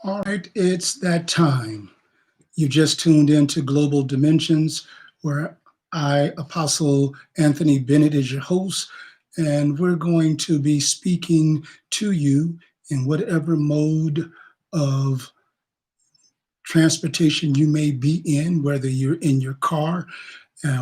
All right, it's that time. You just tuned into Global Dimensions, where I, Apostle Anthony Bennett, is your host, and we're going to be speaking to you in whatever mode of transportation you may be in, whether you're in your car.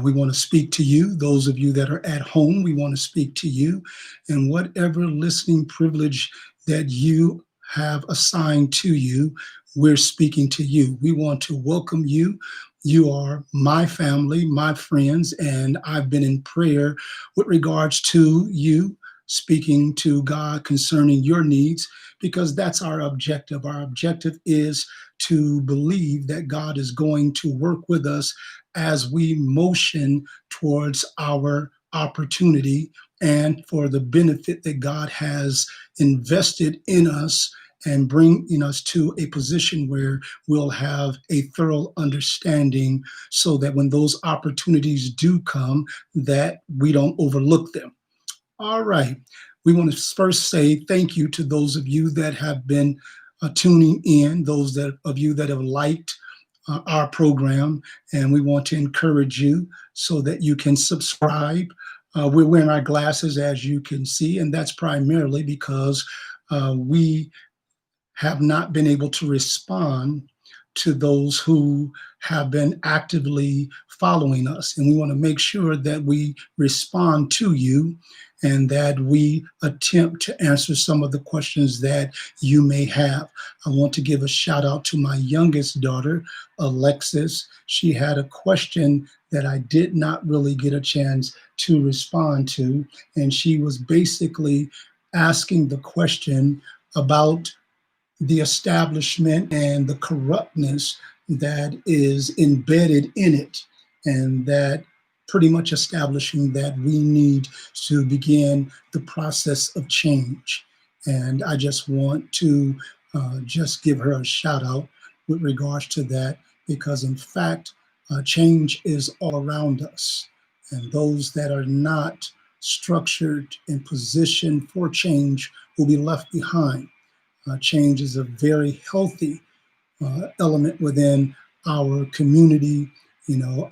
We want to speak to you. Those of you that are at home, we want to speak to you. And whatever listening privilege that you have assigned to you, we're speaking to you. We want to welcome you. You are my family, my friends, and I've been in prayer with regards to you, speaking to God concerning your needs, because that's our objective. Our objective is to believe that God is going to work with us as we motion towards our opportunity and for the benefit that God has invested in us and bringing us to a position where we'll have a thorough understanding so that when those opportunities do come, that we don't overlook them. All right. We want to first say thank you to those of you that have been tuning in, those of you that have liked our program, and we want to encourage you so that you can subscribe. We're wearing our glasses, as you can see, and that's primarily because we have not been able to respond to those who have been actively following us. And we want to make sure that we respond to you and that we attempt to answer some of the questions that you may have. I want to give a shout out to my youngest daughter, Alexis. She had a question that I did not really get a chance to respond to. And she was basically asking the question about the establishment and the corruptness that is embedded in it, and that pretty much establishing that we need to begin the process of change. And I just want to just give her a shout out with regards to that, because in fact, change is all around us. And those that are not structured and positioned for change will be left behind. Change is a very healthy element within our community,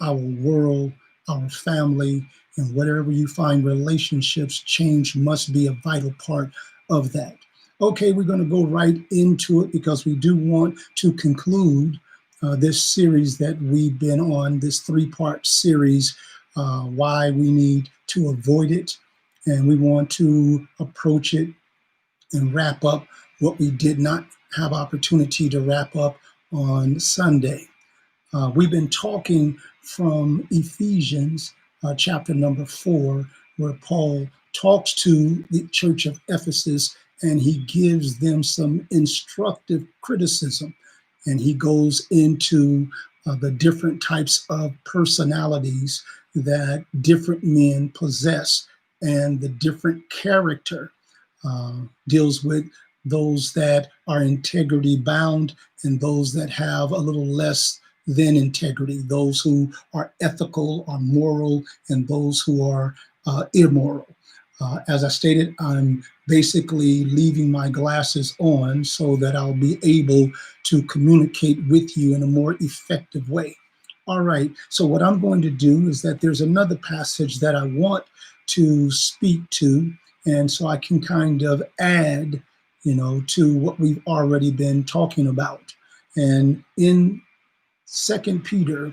our world, our family, and whatever you find relationships, change must be a vital part of that. Okay, we're going to go right into it because we do want to conclude this series that we've been on, this three-part series, why we need to avoid it. And we want to approach it and wrap up what we did not have opportunity to wrap up on Sunday. We've been talking from Ephesians chapter number 4, where Paul talks to the church of Ephesus and he gives them some instructive criticism. And he goes into the different types of personalities that different men possess and the different character. Deals with those that are integrity bound and those that have a little less than integrity, those who are ethical or moral, and those who are immoral. As I stated, I'm basically leaving my glasses on so that I'll be able to communicate with you in a more effective way. All right, so what I'm going to do is that there's another passage that I want to speak to, and so I can kind of add, to what we've already been talking about. And in Second Peter,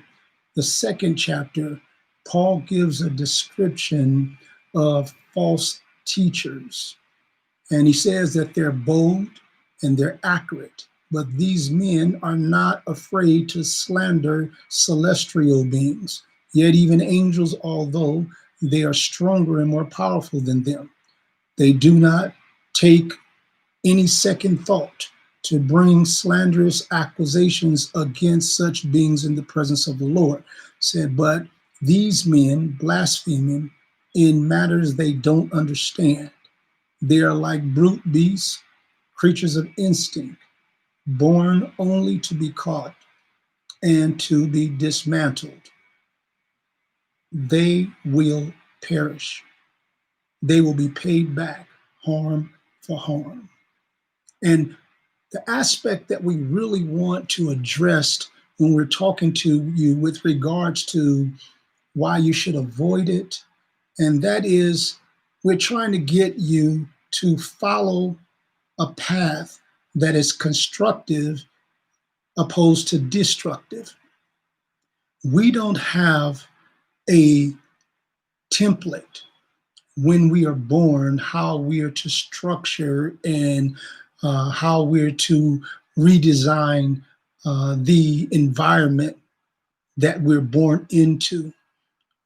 the second chapter, Paul gives a description of false teachers. And he says that they're bold and they're accurate, but these men are not afraid to slander celestial beings, yet even angels, although they are stronger and more powerful than them. They do not take any second thought to bring slanderous accusations against such beings in the presence of the Lord. Said, but these men blaspheming in matters they don't understand. They are like brute beasts, creatures of instinct, born only to be caught and to be dismantled. They will perish. They will be paid back harm for harm. And The aspect that we really want to address when we're talking to you with regards to why you should avoid it, and that is we're trying to get you to follow a path that is constructive opposed to destructive. We don't have a template when we are born, how we are to structure and how we're to redesign the environment that we're born into.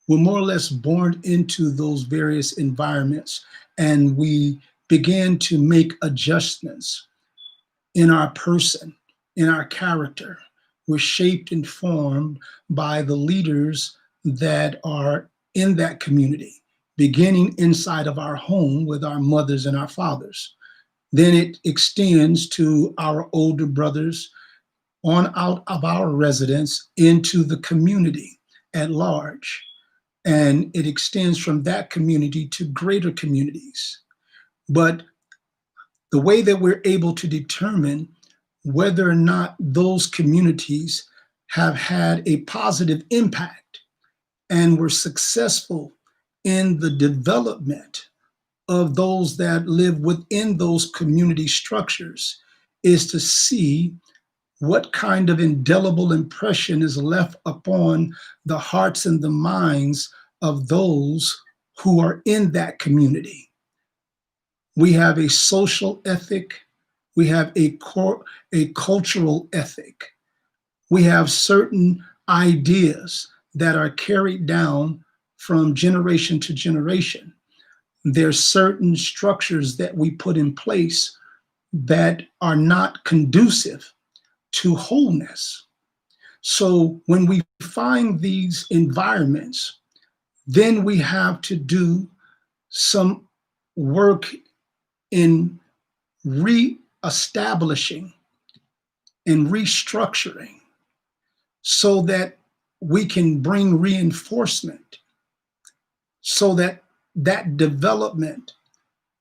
We're more or less born into those various environments, and we begin to make adjustments in our person, in our character. We're shaped and formed by the leaders that are in that community, beginning inside of our home with our mothers and our fathers. Then it extends to our older brothers on out of our residence into the community at large. And it extends from that community to greater communities. But the way that we're able to determine whether or not those communities have had a positive impact and were successful in the development of those that live within those community structures is to see what kind of indelible impression is left upon the hearts and the minds of those who are in that community. We have a social ethic. We have a cultural ethic. We have certain ideas that are carried down from generation to generation. There's certain structures that we put in place that are not conducive to wholeness. So when we find these environments, then we have to do some work in re-establishing and restructuring so that we can bring reinforcement, so that that development,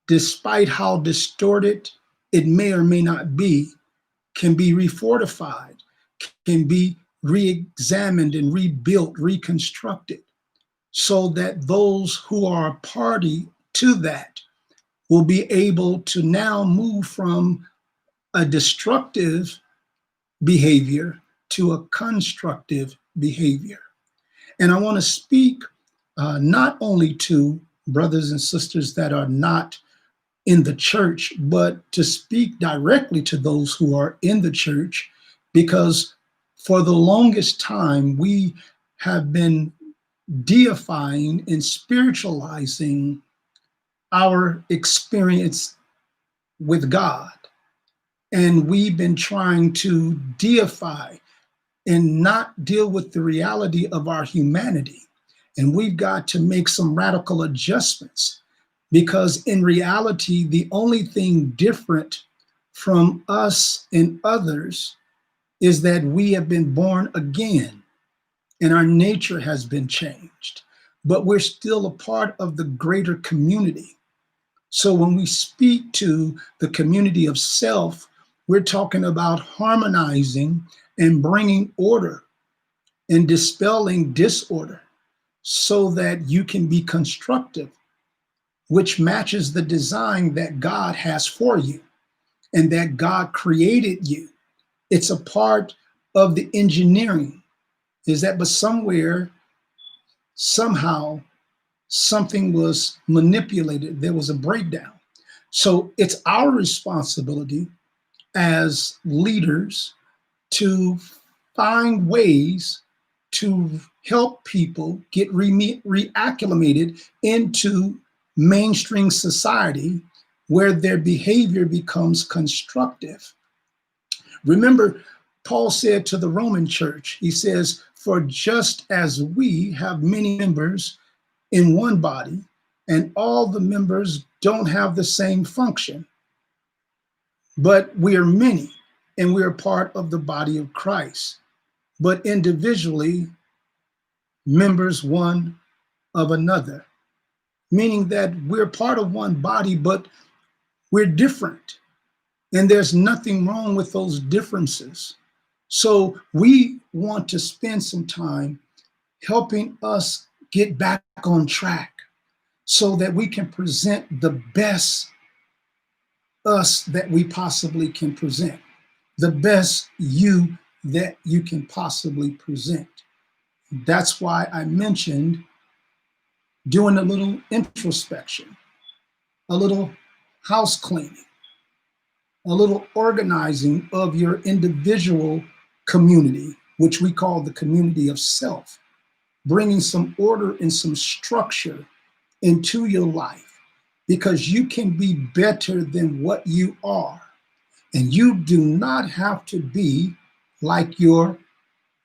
despite how distorted it may or may not be, can be refortified, can be re-examined and rebuilt, reconstructed, so that those who are a party to that will be able to now move from a destructive behavior to a constructive behavior. And I want to speak not only to brothers and sisters that are not in the church, but to speak directly to those who are in the church, because for the longest time we have been deifying and spiritualizing our experience with God. And we've been trying to deify and not deal with the reality of our humanity. And we've got to make some radical adjustments, because in reality, the only thing different from us and others is that we have been born again and our nature has been changed, but we're still a part of the greater community. So when we speak to the community of self, we're talking about harmonizing and bringing order and dispelling disorder so that you can be constructive, which matches the design that God has for you and that God created you. It's a part of the engineering, is that but somewhere, somehow, something was manipulated. There was a breakdown. So it's our responsibility as leaders to find ways to help people get reacclimated into mainstream society where their behavior becomes constructive. Remember, Paul said to the Roman church, he says, "For just as we have many members in one body, and all the members don't have the same function, but we are many, and we are part of the body of Christ, but individually members one of another," meaning that we're part of one body, but we're different. And there's nothing wrong with those differences. So we want to spend some time helping us get back on track so that we can present the best us that we possibly can present, the best you that you can possibly present. That's why I mentioned doing a little introspection, a little house cleaning, a little organizing of your individual community, which we call the community of self, bringing some order and some structure into your life, because you can be better than what you are. And you do not have to be like your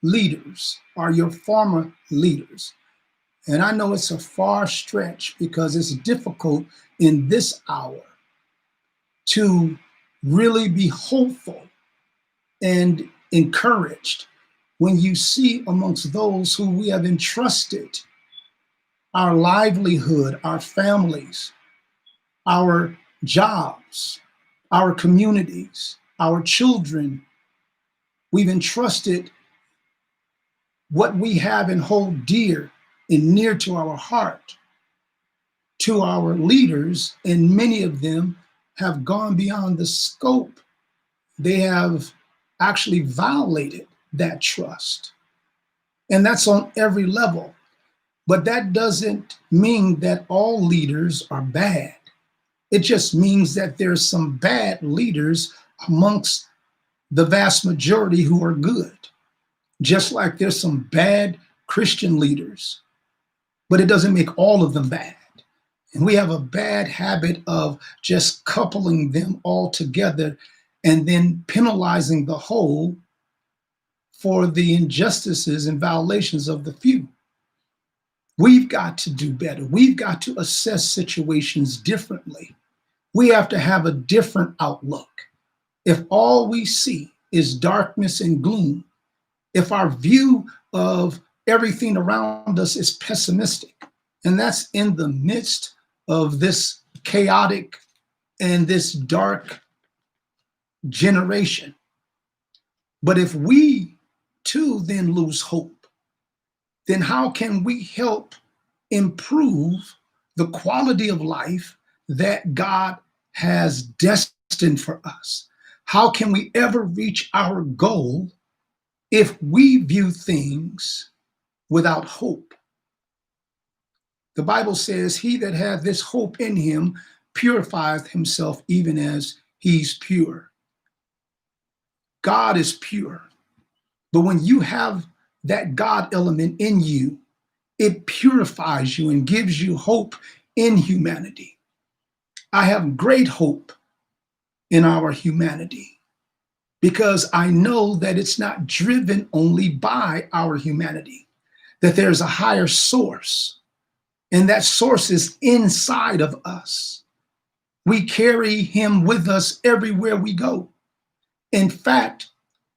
leaders or your former leaders. And I know it's a far stretch because it's difficult in this hour to really be hopeful and encouraged when you see amongst those who we have entrusted our livelihood, our families, our jobs, our communities, our children. We've entrusted what we have and hold dear and near to our heart to our leaders, and many of them have gone beyond the scope. They have actually violated that trust. And that's on every level. But that doesn't mean that all leaders are bad. It just means that there's some bad leaders amongst the vast majority who are good. Just like there's some bad Christian leaders, but it doesn't make all of them bad. And we have a bad habit of just coupling them all together and then penalizing the whole for the injustices and violations of the few. We've got to do better. We've got to assess situations differently. We have to have a different outlook. If all we see is darkness and gloom, if our view of everything around us is pessimistic, and that's in the midst of this chaotic and this dark generation. But if we too then lose hope, then how can we help improve the quality of life that God has destined for us? How can we ever reach our goal if we view things without hope? The Bible says, he that hath this hope in him purifieth himself even as he's pure. God is pure. But when you have that God element in you, it purifies you and gives you hope in humanity. I have great hope in our humanity because I know that it's not driven only by our humanity, that there's a higher source, and that source is inside of us. We carry him with us everywhere we go. In fact,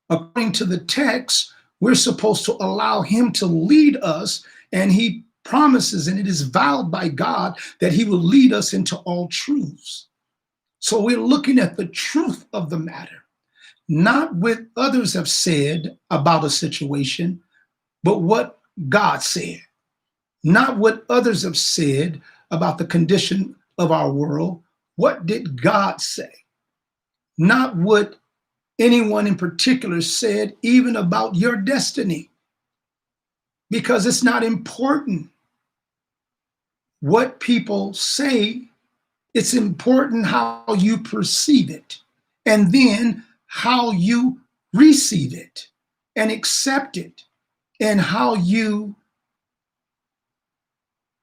according to the text, we're supposed to allow him to lead us, and he promises, and it is vowed by God, that he will lead us into all truths. So we're looking at the truth of the matter, not what others have said about a situation, but what God said. Not what others have said about the condition of our world. What did God say? Not what anyone in particular said, even about your destiny, because it's not important what people say. It's important how you perceive it, and then how you receive it and accept it, and how you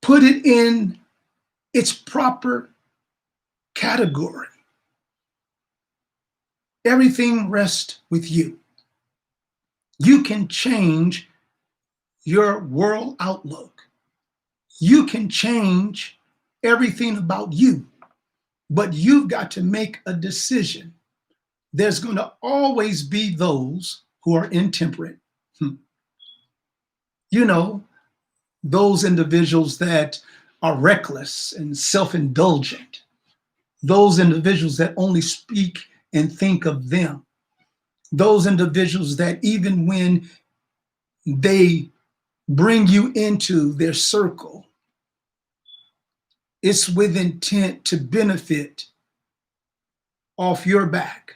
put it in its proper category. Everything rests with you. You can change your world outlook. You can change everything about you, but you've got to make a decision. There's going to always be those who are intemperate. You know, those individuals that are reckless and self-indulgent, those individuals that only speak and think of them. Those individuals that even when they bring you into their circle, it's with intent to benefit off your back.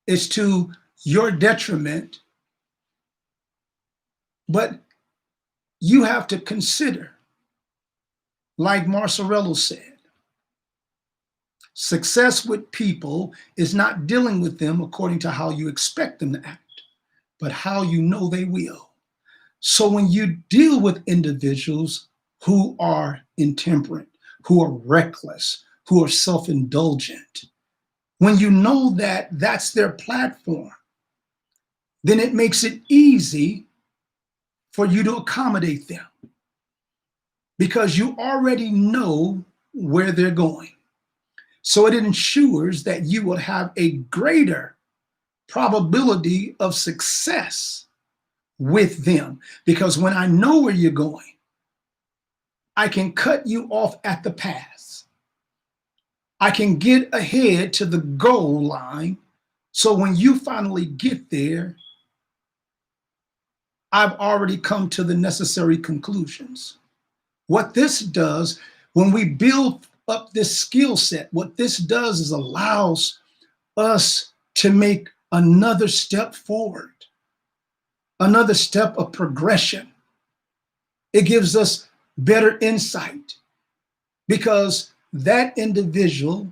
It's to your detriment. But you have to consider, like Marcerello said, success with people is not dealing with them according to how you expect them to act, but how you know they will. So when you deal with individuals who are intemperate, who are reckless, who are self-indulgent, when you know that that's their platform, then it makes it easy for you to accommodate them because you already know where they're going. So it ensures that you will have a greater probability of success with them, because when I know where you're going, I can cut you off at the pass. I can get ahead to the goal line. So when you finally get there, I've already come to the necessary conclusions. What this does, when we build up this skill set, what this does is allows us to make another step forward, another step of progression. It gives us better insight because that individual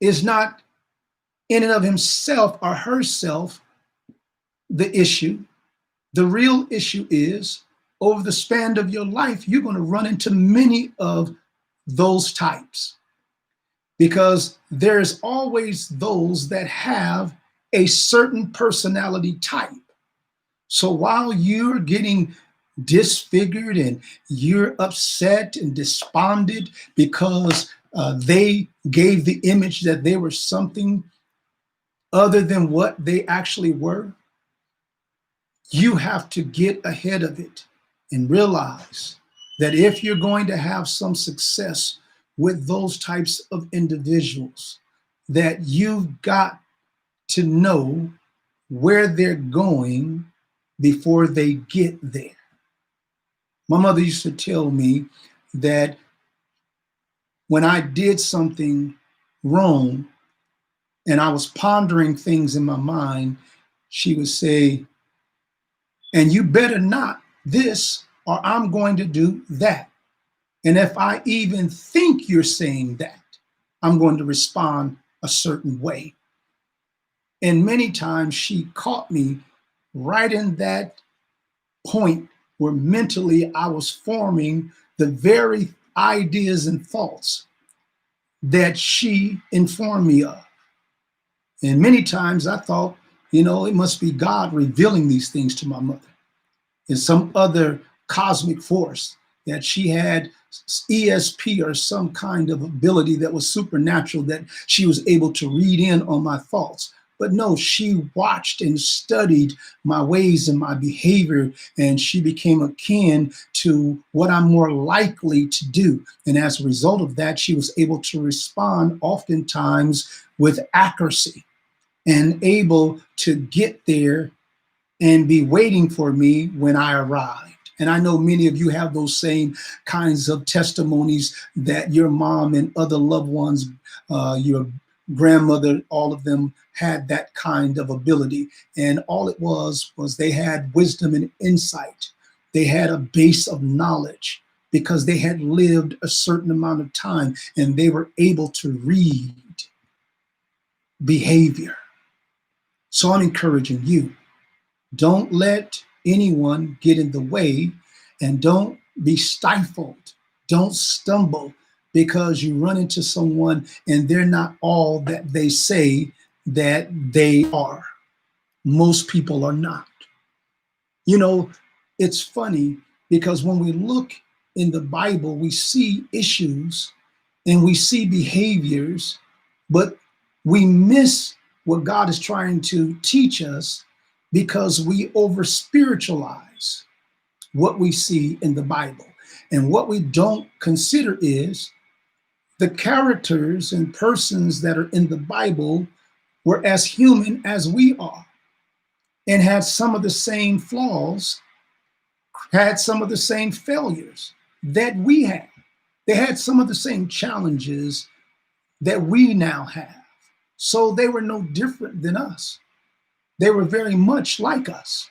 is not in and of himself or herself the issue. The real issue is over the span of your life, you're going to run into many of those types because there's always those that have a certain personality type. So while you're getting disfigured and you're upset and despondent because they gave the image that they were something other than what they actually were, you have to get ahead of it and realize that if you're going to have some success with those types of individuals, that you've got to know where they're going before they get there. My mother used to tell me that when I did something wrong and I was pondering things in my mind, she would say, and you better not this, or I'm going to do that. And if I even think you're saying that, I'm going to respond a certain way. And many times she caught me right in that point where mentally I was forming the very ideas and thoughts that she informed me of. And many times I thought, it must be God revealing these things to my mother. It's some other cosmic force that she had ESP or some kind of ability that was supernatural that she was able to read in on my thoughts. But no, she watched and studied my ways and my behavior, and she became akin to what I'm more likely to do. And as a result of that, she was able to respond oftentimes with accuracy and able to get there and be waiting for me when I arrived. And I know many of you have those same kinds of testimonies that your mom and other loved ones, your grandmother, all of them had that kind of ability. And all it was they had wisdom and insight. They had a base of knowledge because they had lived a certain amount of time and they were able to read behavior. So I'm encouraging you, don't let anyone get in the way and don't be stifled. Don't stumble because you run into someone and they're not all that they say that they are. Most people are not. It's funny because when we look in the Bible, we see issues and we see behaviors, but we miss what God is trying to teach us because we over spiritualize what we see in the Bible. And what we don't consider is the characters and persons that are in the Bible were as human as we are and had some of the same flaws, had some of the same failures that we had. They had some of the same challenges that we now have. So they were no different than us. They were very much like us,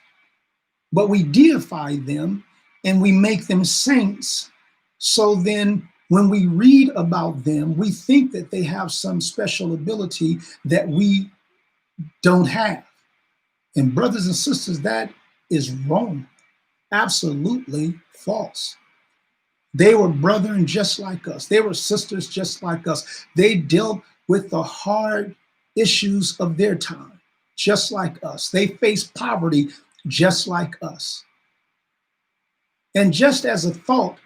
but we deify them and we make them saints. So then when we read about them, we think that they have some special ability that we don't have. And brothers and sisters, that is wrong. Absolutely false. They were brethren just like us. They were sisters just like us. They dealt with the hard issues of their time, just like us. They faced poverty just like us. And just as a thought,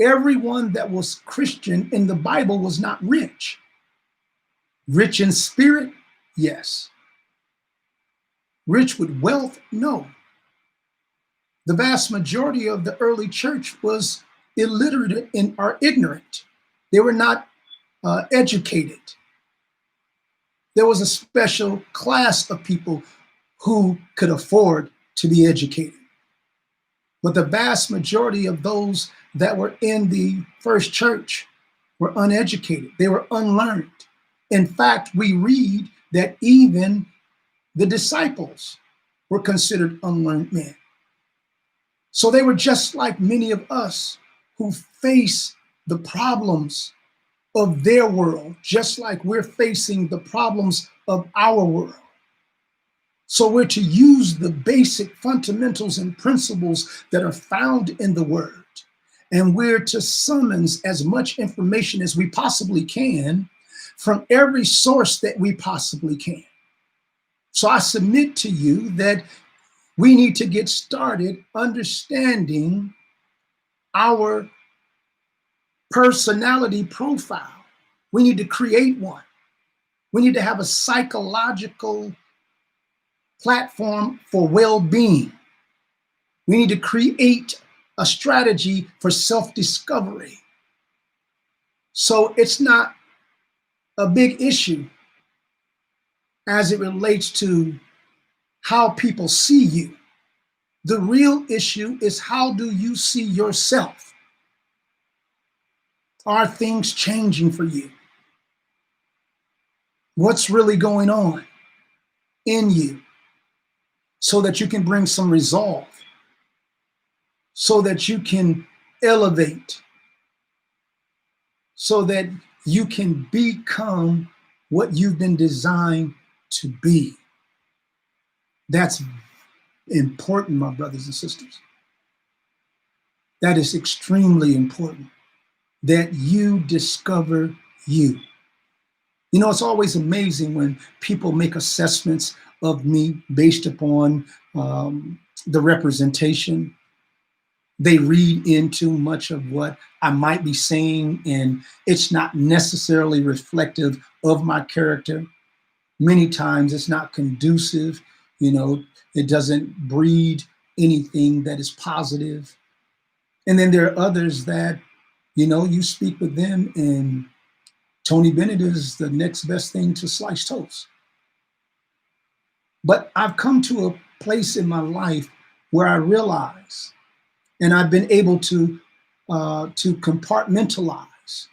everyone that was Christian in the Bible was not rich. Rich in spirit, yes. Rich with wealth, no. The vast majority of the early church was illiterate and are ignorant. They were not educated. There was a special class of people who could afford to be educated. But the vast majority of those that were in the first church were uneducated. They were unlearned. In fact, we read that even the disciples were considered unlearned men. So they were just like many of us who face the problems of their world, just like we're facing the problems of our world. So we're to use the basic fundamentals and principles that are found in the word. And we're to summons as much information as we possibly can from every source that we possibly can. So I submit to you that we need to get started understanding our personality profile. We need to create one. We need to have a psychological platform for well-being. We need to create a strategy for self-discovery. So it's not a big issue as it relates to how people see you. The real issue is, how do you see yourself? Are things changing for you? What's really going on in you so that you can bring some resolve, so that you can elevate, so that you can become what you've been designed to be? That's important, my brothers and sisters. That is extremely important, that you discover you. You know, it's always amazing when people make assessments of me based upon the representation. They read into much of what I might be saying, and it's not necessarily reflective of my character. Many times it's not conducive, you know, it doesn't breed anything that is positive. And then there are others that, you know, you speak with them and Tony Bennett is the next best thing to sliced toast. But I've come to a place in my life where I realize, and I've been able to compartmentalize,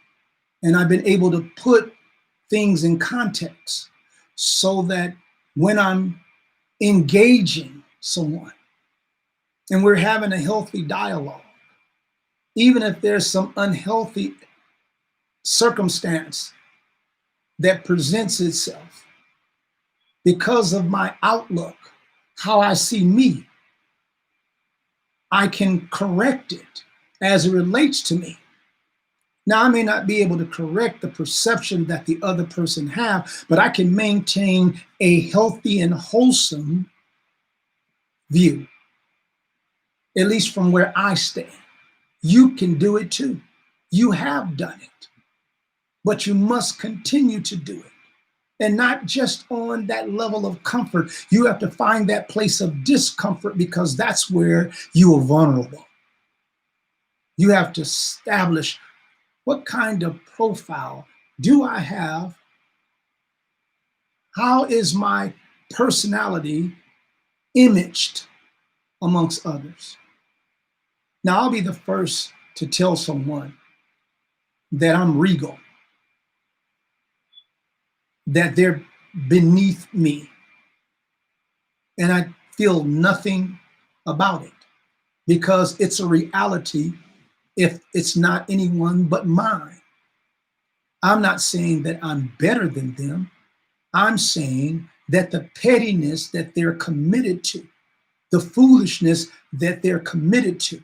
and I've been able to put things in context so that when I'm engaging someone and we're having a healthy dialogue, even if there's some unhealthy circumstance that presents itself, because of my outlook, how I see me, I can correct it as it relates to me. Now, I may not be able to correct the perception that the other person have, but I can maintain a healthy and wholesome view, at least from where I stand. You can do it too. You have done it, but you must continue to do it. And not just on that level of comfort. You have to find that place of discomfort, because that's where you are vulnerable. You have to establish, what kind of profile do I have? How is my personality imaged amongst others? Now, I'll be the first to tell someone that I'm regal, that they're beneath me, and I feel nothing about it because it's a reality if it's not anyone but mine. I'm not saying that I'm better than them. I'm saying that the pettiness that they're committed to, the foolishness that they're committed to,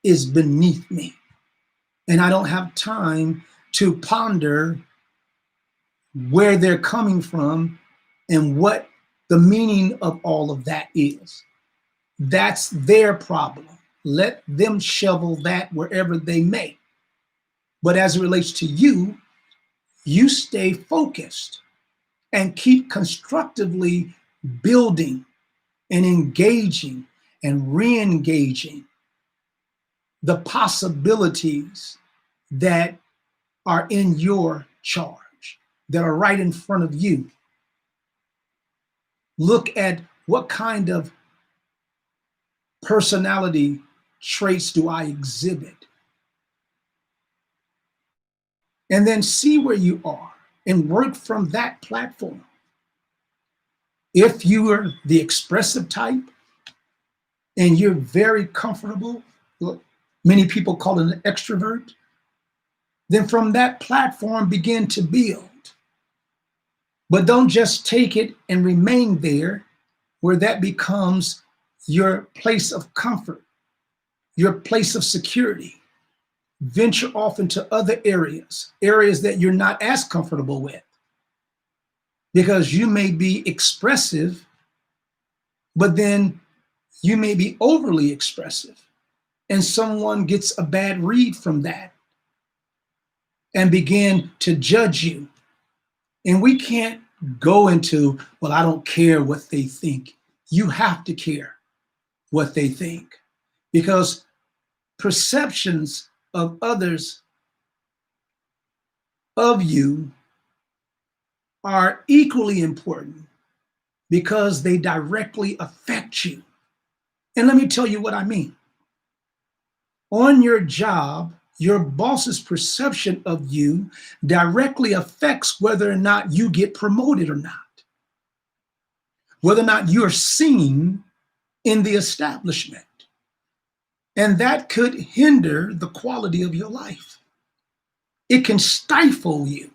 is beneath me. And I don't have time to ponder where they're coming from and what the meaning of all of that is. That's their problem. Let them shovel that wherever they may. But as it relates to you, you stay focused and keep constructively building and engaging and re-engaging the possibilities that are in your charge, that are right in front of you. Look at what kind of personality traits do I exhibit? And then see where you are and work from that platform. If you are the expressive type and you're very comfortable, many people call it an extrovert, then from that platform begin to build. But don't just take it and remain there where that becomes your place of comfort, your place of security. Venture off into other areas that you're not as comfortable with, because you may be expressive, but then you may be overly expressive, and someone gets a bad read from that and begin to judge you. And we can't go into, well, I don't care what they think. You have to care what they think, because perceptions of others of you are equally important because they directly affect you. And let me tell you what I mean. On your job, your boss's perception of you directly affects whether or not you get promoted or not, whether or not you're seen in the establishment. And that could hinder the quality of your life. It can stifle you.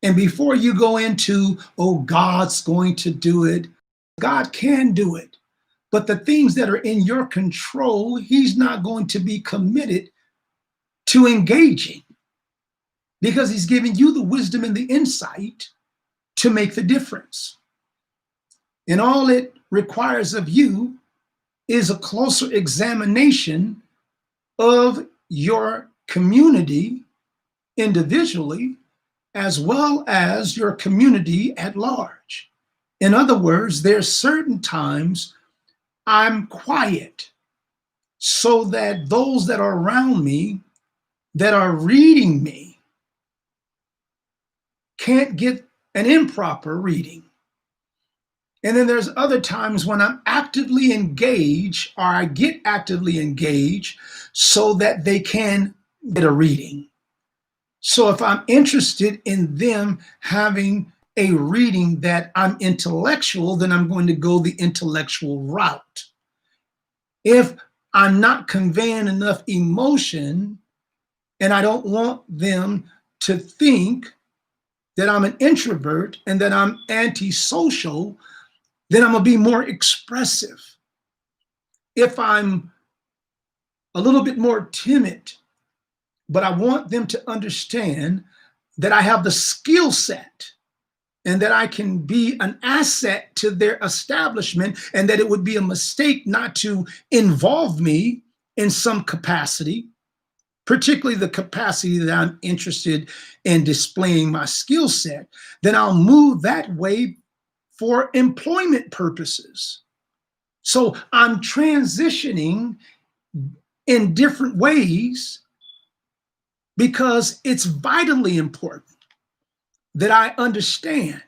And before you go into, oh, God's going to do it, God can do it. But the things that are in your control, He's not going to be committed to engaging, because He's giving you the wisdom and the insight to make the difference. And all it requires of you is a closer examination of your community individually, as well as your community at large. In other words, there's certain times I'm quiet so that those that are around me, that are reading me, can't get an improper reading. And then there's other times when I'm actively engaged, or I get actively engaged so that they can get a reading. So if I'm interested in them having a reading that I'm intellectual, then I'm going to go the intellectual route. If I'm not conveying enough emotion and I don't want them to think that I'm an introvert and that I'm antisocial, then I'm gonna be more expressive. If I'm a little bit more timid, but I want them to understand that I have the skill set and that I can be an asset to their establishment, and that it would be a mistake not to involve me in some capacity, particularly the capacity that I'm interested in displaying my skill set, then I'll move that way for employment purposes. So I'm transitioning in different ways because it's vitally important that I understand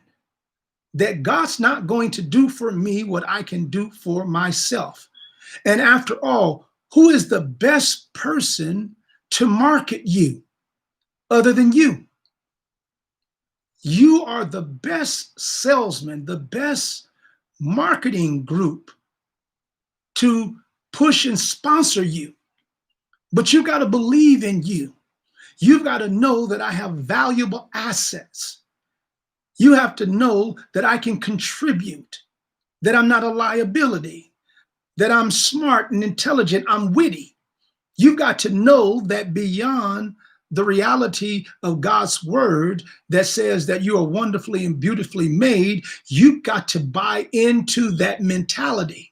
that God's not going to do for me what I can do for myself. And after all, who is the best person to market you other than you? You are the best salesman, the best marketing group to push and sponsor you. But you got to believe in you. You've got to know that I have valuable assets. You have to know that I can contribute, that I'm not a liability, that I'm smart and intelligent, I'm witty. You've got to know that beyond the reality of God's word that says that you are wonderfully and beautifully made, you've got to buy into that mentality.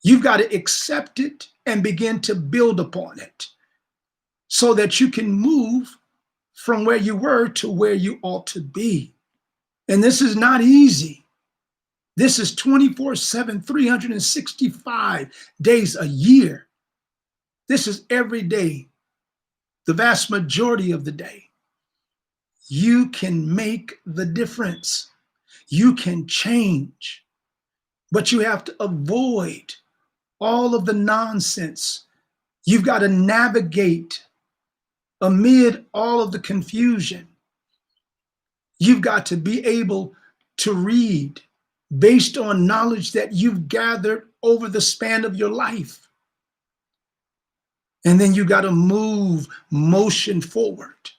You've got to accept it and begin to build upon it so that you can move from where you were to where you ought to be. And this is not easy. This is 24/7, 365 days a year. This is every day, the vast majority of the day. You can make the difference. You can change, but you have to avoid all of the nonsense. You've got to navigate amid all of the confusion. You've got to be able to read based on knowledge that you've gathered over the span of your life. And then you got to move motion forward.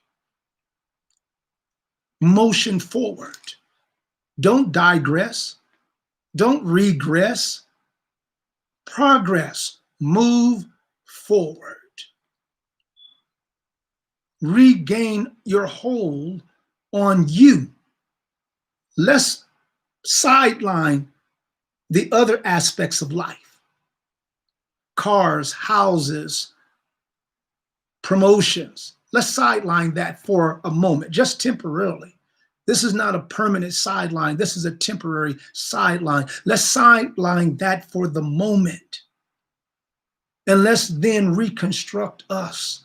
Motion forward. Don't digress. Don't regress. Progress. Move forward. Regain your hold on you. Let's sideline the other aspects of life. Cars, houses, promotions. Let's sideline that for a moment, just temporarily. This is not a permanent sideline. This is a temporary sideline. Let's sideline that for the moment. And let's then reconstruct us.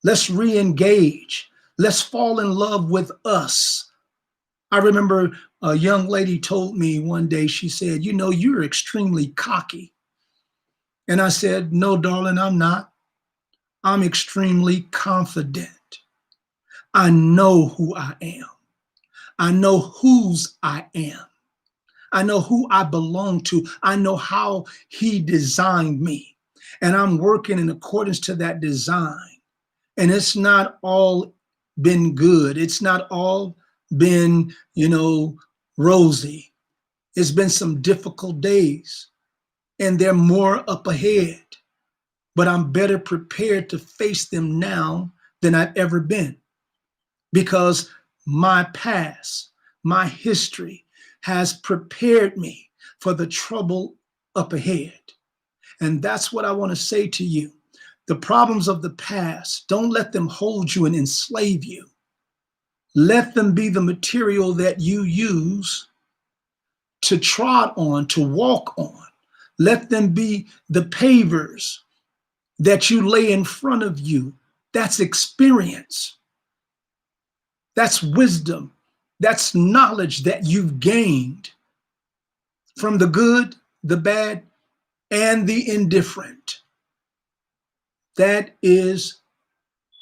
Let's re-engage. Let's fall in love with us. I remember a young lady told me one day, she said, you know, you're extremely cocky. And I said, no, darling, I'm not. I'm extremely confident. I know who I am. I know whose I am. I know who I belong to. I know how he designed me. And I'm working in accordance to that design. And it's not all been good. It's not all been, rosy. It's been some difficult days, and they're more up ahead. But I'm better prepared to face them now than I've ever been, because my past, my history has prepared me for the trouble up ahead. And that's what I want to say to you. The problems of the past, don't let them hold you and enslave you. Let them be the material that you use to trod on, to walk on. Let them be the pavers that you lay in front of you. That's experience. That's wisdom. That's knowledge that you've gained from the good, the bad, and the indifferent. That is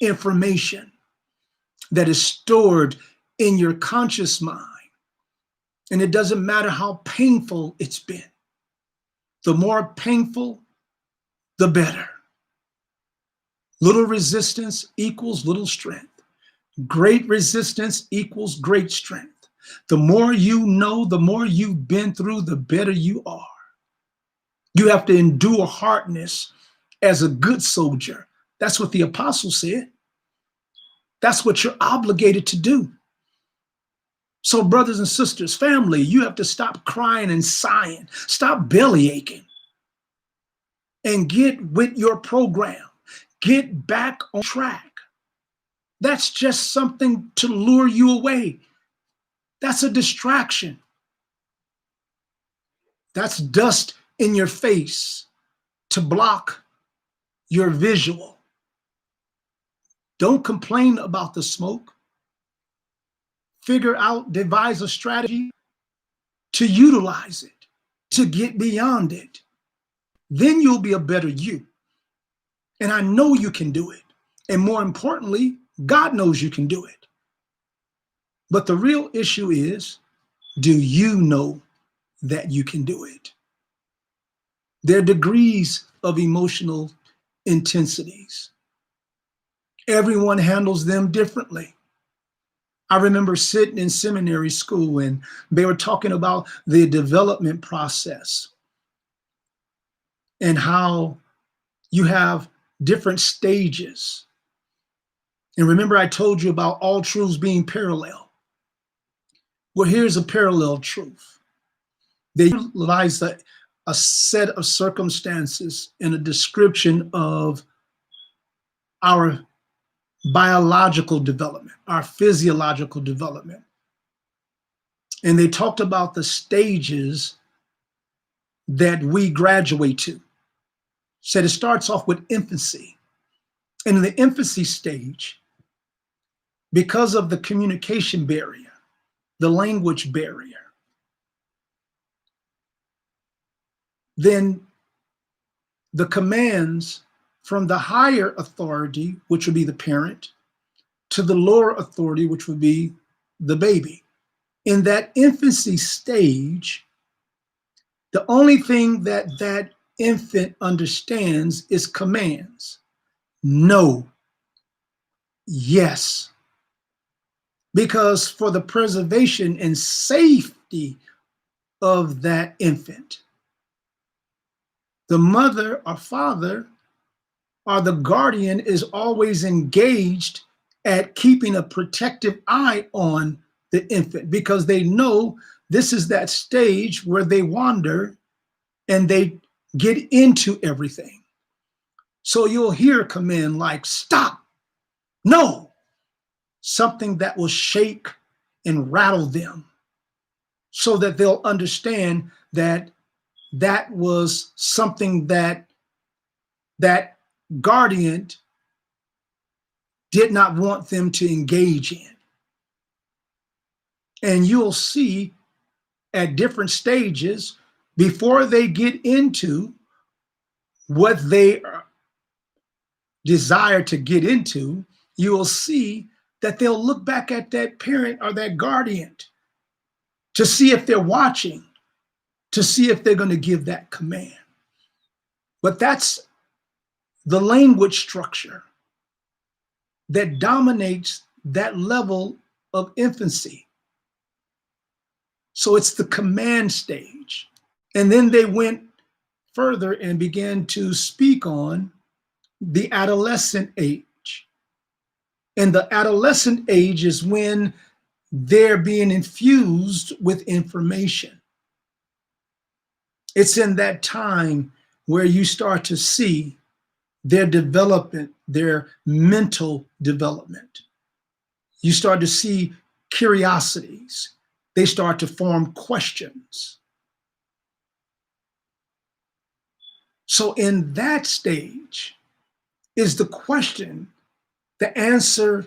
information that is stored in your conscious mind. And it doesn't matter how painful it's been. The more painful, the better. Little resistance equals little strength. Great resistance equals great strength. The more you know, the more you've been through, the better you are. You have to endure hardness as a good soldier. That's what the apostle said. That's what you're obligated to do. So brothers and sisters, family, you have to stop crying and sighing. Stop belly aching and get with your program. Get back on track. That's just something to lure you away. That's a distraction. That's dust in your face to block your visual. Don't complain about the smoke. figure out, devise a strategy to utilize it, to get beyond it. Then you'll be a better you. And I know you can do it. And more importantly, God knows you can do it. But the real issue is, do you know that you can do it? There are degrees of emotional intensities. Everyone handles them differently. I remember sitting in seminary school and they were talking about the development process and how you have different stages. And remember, I told you about all truths being parallel. Well, here's a parallel truth. They utilize a set of circumstances and a description of our biological development, our physiological development. And they talked about the stages that we graduate to. Said it starts off with infancy. And in the infancy stage, because of the communication barrier, the language barrier, then the commands from the higher authority, which would be the parent, to the lower authority, which would be the baby. In that infancy stage, the only thing that that infant understands is commands. No, yes. Because for the preservation and safety of that infant, the mother or father or the guardian is always engaged at keeping a protective eye on the infant, because they know this is that stage where they wander and they get into everything. So you'll hear a command like stop, no, something that will shake and rattle them so that they'll understand that that was something that that guardian did not want them to engage in. And you'll see at different stages, before they get into what they desire to get into, you will see that they'll look back at that parent or that guardian to see if they're watching, to see if they're going to give that command. But that's the language structure that dominates that level of infancy. So it's the command stage. And then they went further and began to speak on the adolescent age. And the adolescent age is when they're being infused with information. It's in that time where you start to see their development, their mental development. You start to see curiosities. They start to form questions. So in that stage is the question, the answer,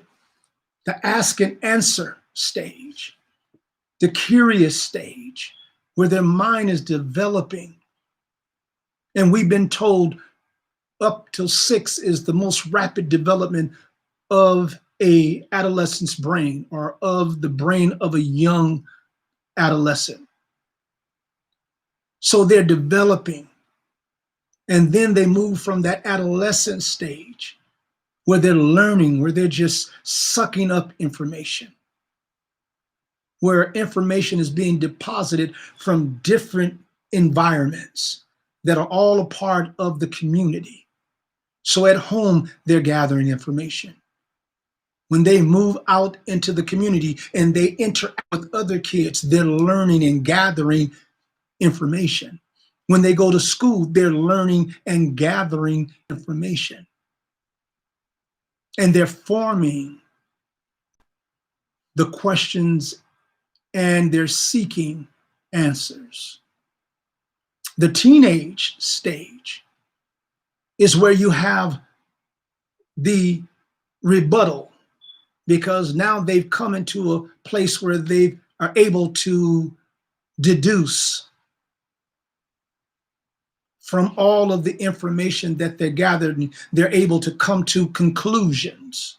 the ask and answer stage, the curious stage, where their mind is developing. And we've been told up till 6 is the most rapid development of a adolescent's brain, or of the brain of a young adolescent. So they're developing. And then they move from that adolescent stage where they're learning, where they're just sucking up information, where information is being deposited from different environments that are all a part of the community. So at home, they're gathering information. When they move out into the community and they interact with other kids, they're learning and gathering information. When they go to school, they're learning and gathering information. And they're forming the questions and they're seeking answers. The teenage stage is where you have the rebuttal, because now they've come into a place where they are able to deduce from all of the information that they're gathered, they're able to come to conclusions.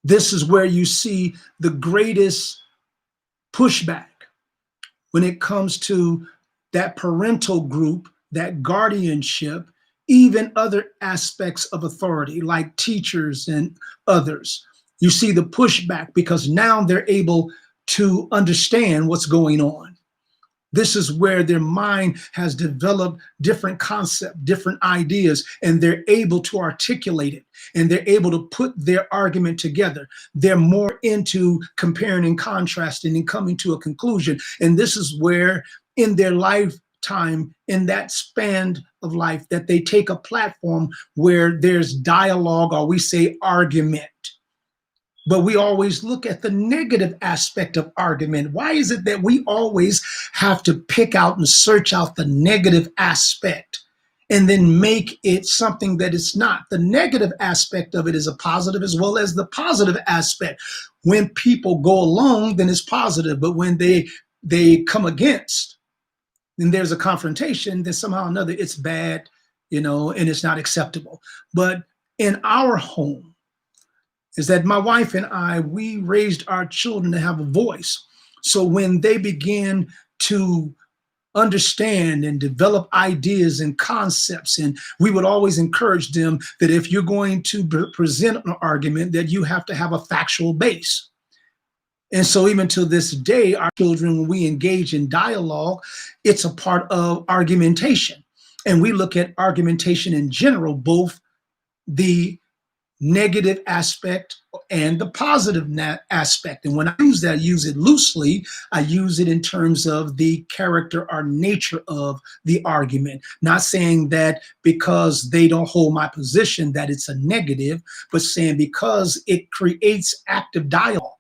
This is where you see the greatest pushback when it comes to that parental group, that guardianship, even other aspects of authority like teachers and others. You see the pushback because now they're able to understand what's going on. This is where their mind has developed different concepts, different ideas, and they're able to articulate it, and they're able to put their argument together. They're more into comparing and contrasting and coming to a conclusion. And this is where in their lifetime, in that span of life, that they take a platform where there's dialogue, or we say argument. But we always look at the negative aspect of argument. Why is it that we always have to pick out and search out the negative aspect and then make it something that it's not? The negative aspect of it is a positive as well as the positive aspect. When people go along, then it's positive. But when they come against, then there's a confrontation, then somehow or another it's bad, and it's not acceptable. But in our home, is that my wife and I, we raised our children to have a voice. So when they begin to understand and develop ideas and concepts, and we would always encourage them that if you're going to present an argument, that you have to have a factual base. And so even to this day, our children, when we engage in dialogue, it's a part of argumentation. And we look at argumentation in general, both the negative aspect and the positive aspect. And when I use it loosely, I use it in terms of the character or nature of the argument. Not saying that because they don't hold my position that it's a negative, but saying because it creates active dialogue.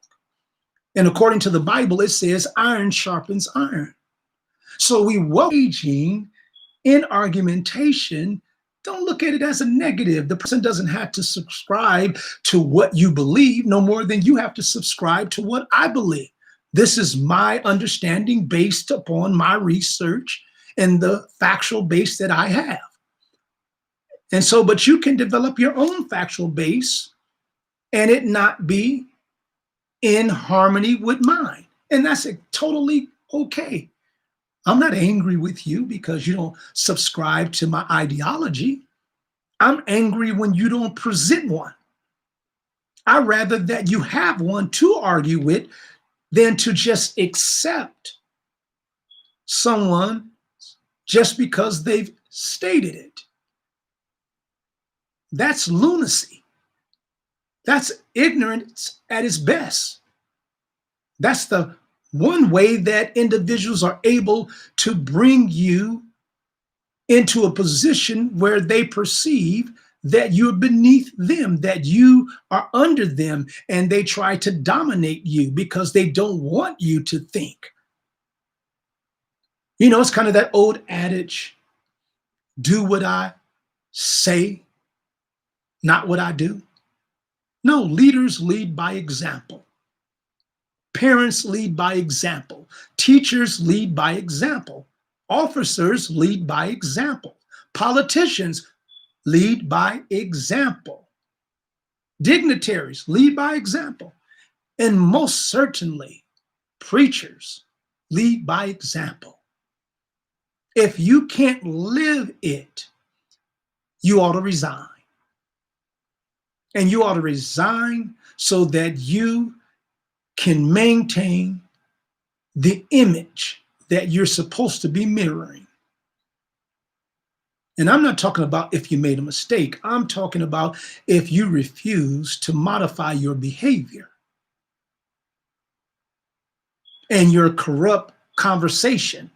And according to the Bible, it says iron sharpens iron. So we engaging in argumentation. Don't look at it as a negative. The person doesn't have to subscribe to what you believe no more than you have to subscribe to what I believe. This is my understanding based upon my research and the factual base that I have. And so, but you can develop your own factual base and it not be in harmony with mine. And that's totally okay. I'm not angry with you because you don't subscribe to my ideology. I'm angry when you don't present one. I'd rather that you have one to argue with than to just accept someone just because they've stated it. That's lunacy. That's ignorance at its best. That's the one way that individuals are able to bring you into a position where they perceive that you're beneath them, that you are under them, and they try to dominate you because they don't want you to think. It's kind of that old adage, do what I say, not what I do. No, leaders lead by example. Parents lead by example. Teachers lead by example. Officers lead by example. Politicians lead by example. Dignitaries lead by example. And most certainly, preachers lead by example. If you can't live it, you ought to resign. And you ought to resign so that you can maintain the image that you're supposed to be mirroring. And I'm not talking about if you made a mistake. I'm talking about if you refuse to modify your behavior and your corrupt conversation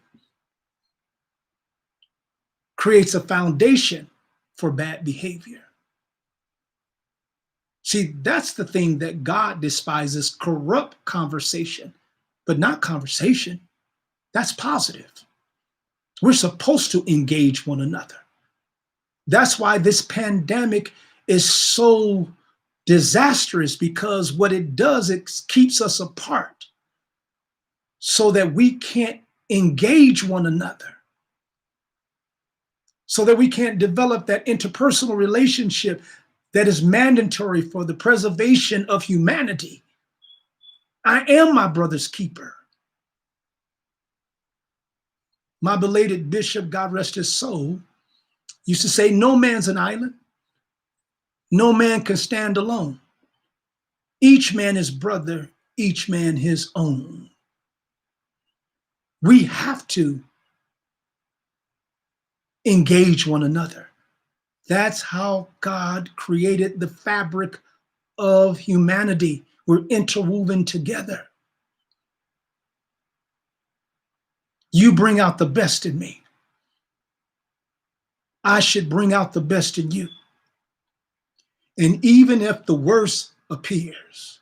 creates a foundation for bad behavior. See, that's the thing that God despises, corrupt conversation, but not conversation. That's positive. We're supposed to engage one another. That's why this pandemic is so disastrous because what it does, it keeps us apart so that we can't engage one another, so that we can't develop that interpersonal relationship that is mandatory for the preservation of humanity. I am my brother's keeper. My belated bishop, God rest his soul, used to say, no man's an island. No man can stand alone. Each man is brother, each man his own. We have to engage one another. That's how God created the fabric of humanity. We're interwoven together. You bring out the best in me. I should bring out the best in you. And even if the worst appears,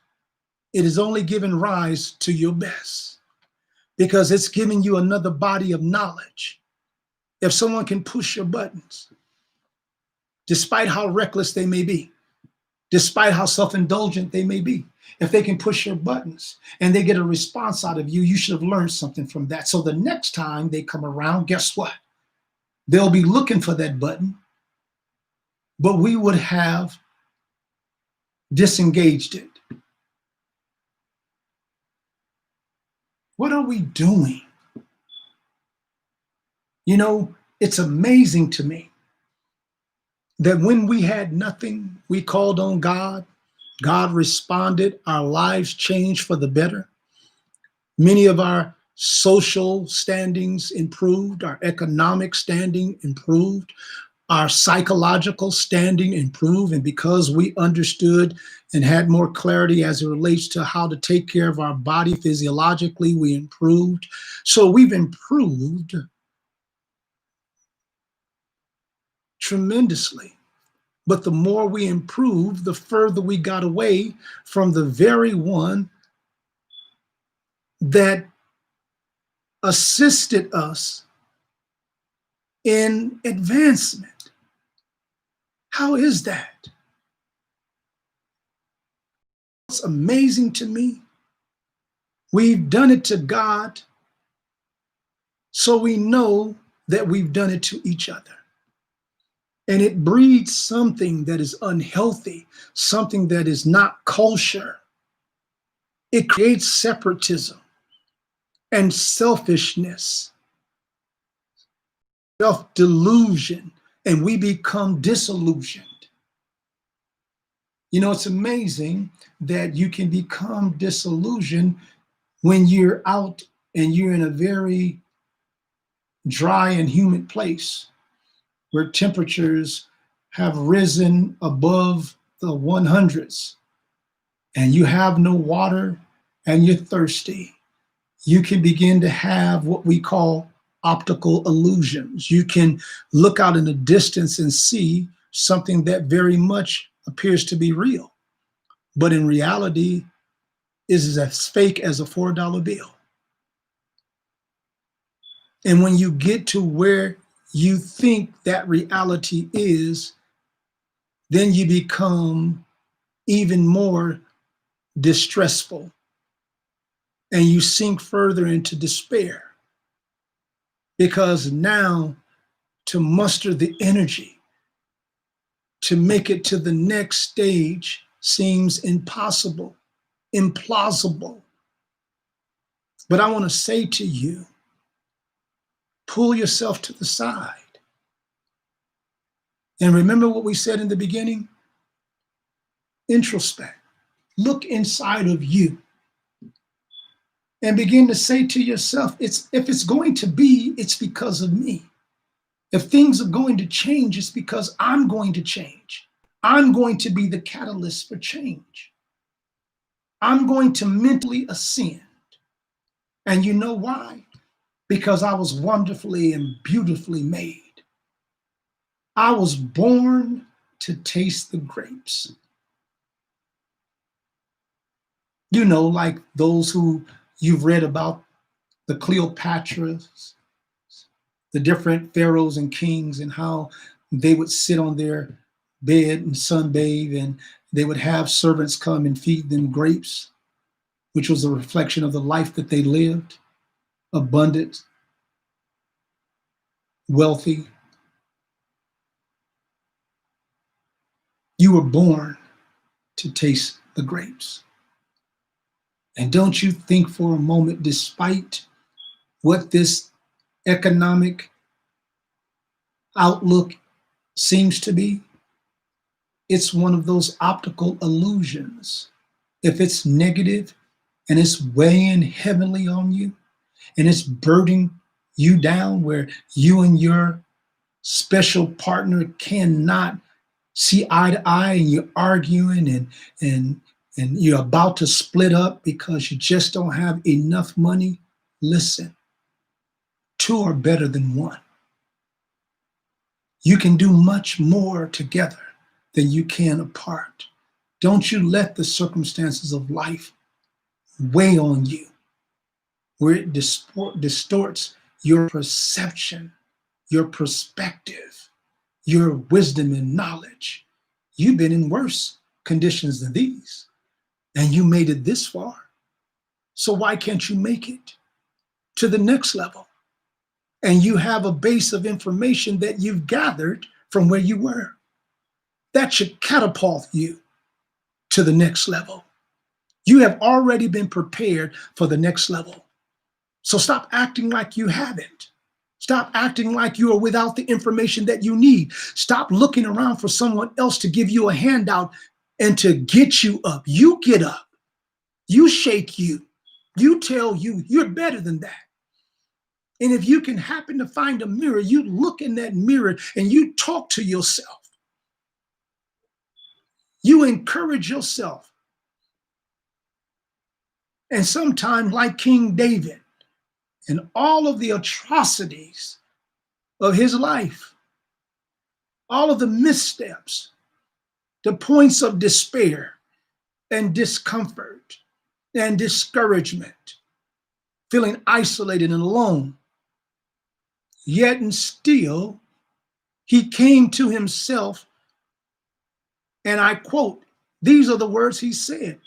it is only giving rise to your best, because it's giving you another body of knowledge. If someone can push your buttons, despite how reckless they may be, despite how self-indulgent they may be, if they can push your buttons and they get a response out of you, you should have learned something from that. So the next time they come around, guess what? They'll be looking for that button, but we would have disengaged it. What are we doing? You know, it's amazing to me that when we had nothing, we called on God. God responded. Our lives changed for the better. Many of our social standings improved. Our economic standing improved. Our psychological standing improved. And because we understood and had more clarity as it relates to how to take care of our body physiologically, we improved. So we've improved tremendously. But the more we improved, the further we got away from the very one that assisted us in advancement. How is that? It's amazing to me. We've done it to God, so we know that we've done it to each other. And it breeds something that is unhealthy, something that is not kosher. It creates separatism and selfishness, self-delusion, and we become disillusioned. You know, it's amazing that you can become disillusioned when you're out and you're in a very dry and humid place where temperatures have risen above the 100s and you have no water and you're thirsty. You can begin to have what we call optical illusions. You can look out in the distance and see something that very much appears to be real, but in reality is as fake as a $4 bill. And when you get to where you think that reality is, then you become even more distressful and you sink further into despair, because now to muster the energy to make it to the next stage seems impossible, implausible. But I want to say to you, pull yourself to the side. And remember what we said in the beginning? Introspect. Look inside of you and begin to say to yourself, if it's going to be, it's because of me. If things are going to change, it's because I'm going to change. I'm going to be the catalyst for change. I'm going to mentally ascend. And you know why? Because I was wonderfully and beautifully made. I was born to taste the grapes. You know, like those who you've read about, the Cleopatras, the different pharaohs and kings, and how they would sit on their bed and sunbathe They would have servants come and feed them grapes, which was a reflection of the life that they lived, abundant, wealthy. You were born to taste the grapes. And don't you think for a moment, despite what this economic outlook seems to be, it's one of those optical illusions. If it's negative and it's weighing heavily on you and it's burdening you down where you and your special partner cannot see eye to eye and you're arguing and you're about to split up because you just don't have enough money, listen, two are better than one. You can do much more together than you can apart. Don't you let the circumstances of life weigh on you where it distorts your perception, your perspective, your wisdom and knowledge. You've been in worse conditions than these, and you made it this far. So why can't you make it to the next level? And you have a base of information that you've gathered from where you were. That should catapult you to the next level. You have already been prepared for the next level. So stop acting like you haven't. Stop acting like you are without the information that you need. Stop looking around for someone else to give you a handout and to get you up. You get up. You shake you. You tell you you're better than that. And if you can happen to find a mirror, you look in that mirror and you talk to yourself. You encourage yourself. And sometimes, like King David and all of the atrocities of his life, all of the missteps, the points of despair and discomfort and discouragement, feeling isolated and alone, yet and still, he came to himself, and I quote, these are the words he said.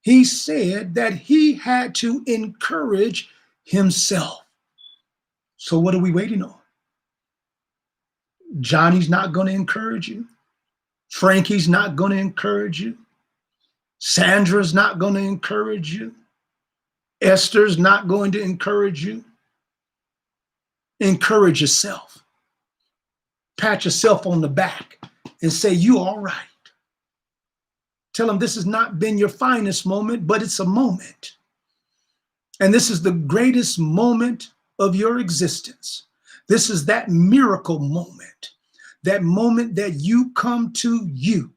He said that he had to encourage himself. So what are we waiting on? Johnny's not going to encourage you. Frankie's not going to encourage you. Sandra's not going to encourage you. Esther's not going to encourage you. Encourage yourself. Pat yourself on the back and say, you all right. Tell them this has not been your finest moment, but it's a moment. And this is the greatest moment of your existence. This is that miracle moment that you come to you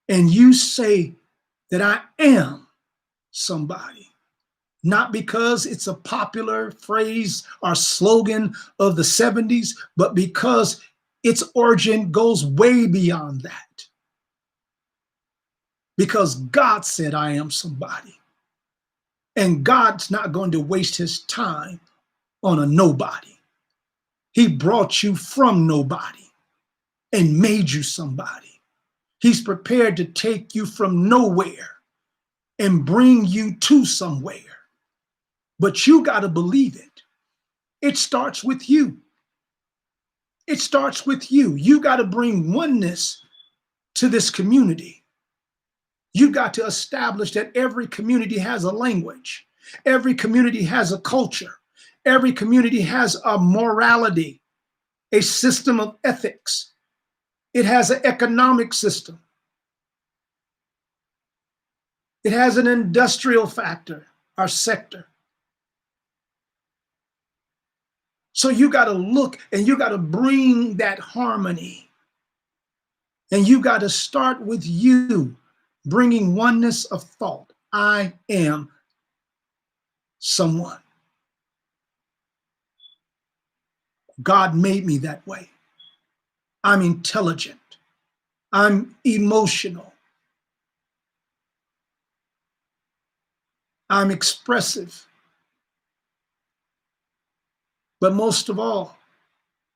and you say that I am somebody. Not because it's a popular phrase or slogan of the 70s, but because its origin goes way beyond that. Because God said, I am somebody. And God's not going to waste his time on a nobody. He brought you from nobody and made you somebody. He's prepared to take you from nowhere and bring you to somewhere. But you got to believe it. It starts with you. It starts with you. You got to bring oneness to this community. You got to establish that every community has a language. Every community has a culture. Every community has a morality, a system of ethics. It has an economic system. It has an industrial factor, our sector. So you got to look and you got to bring that harmony. And you got to start with you bringing oneness of thought. I am someone. God made me that way. I'm intelligent. I'm emotional. I'm expressive. But most of all,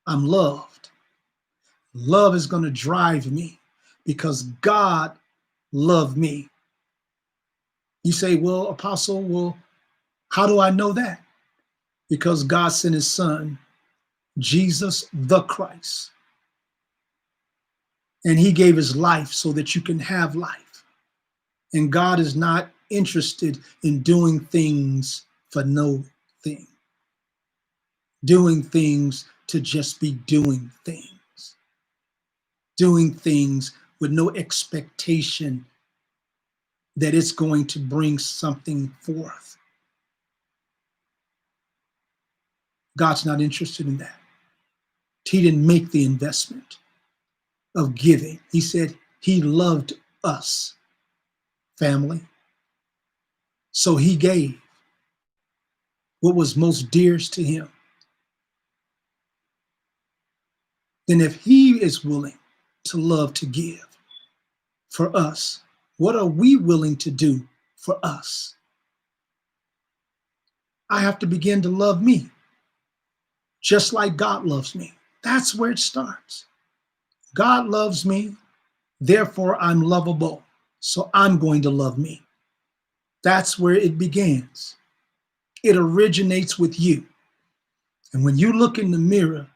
I'm loved. Love is going to drive me because God loved me. You say, well, Apostle, well, how do I know that? Because God sent his son, Jesus the Christ. And he gave his life so that you can have life. And God is not interested in doing things for no thing. Doing things to just be doing things. Doing things with no expectation that it's going to bring something forth. God's not interested in that. He didn't make the investment of giving. He said he loved us, family. So he gave what was most dearest to him. Then if he is willing to love, to give for us, what are we willing to do for us? I have to begin to love me just like God loves me. That's where it starts. God loves me, therefore I'm lovable. So I'm going to love me. That's where it begins. It originates with you. And when you look in the mirror,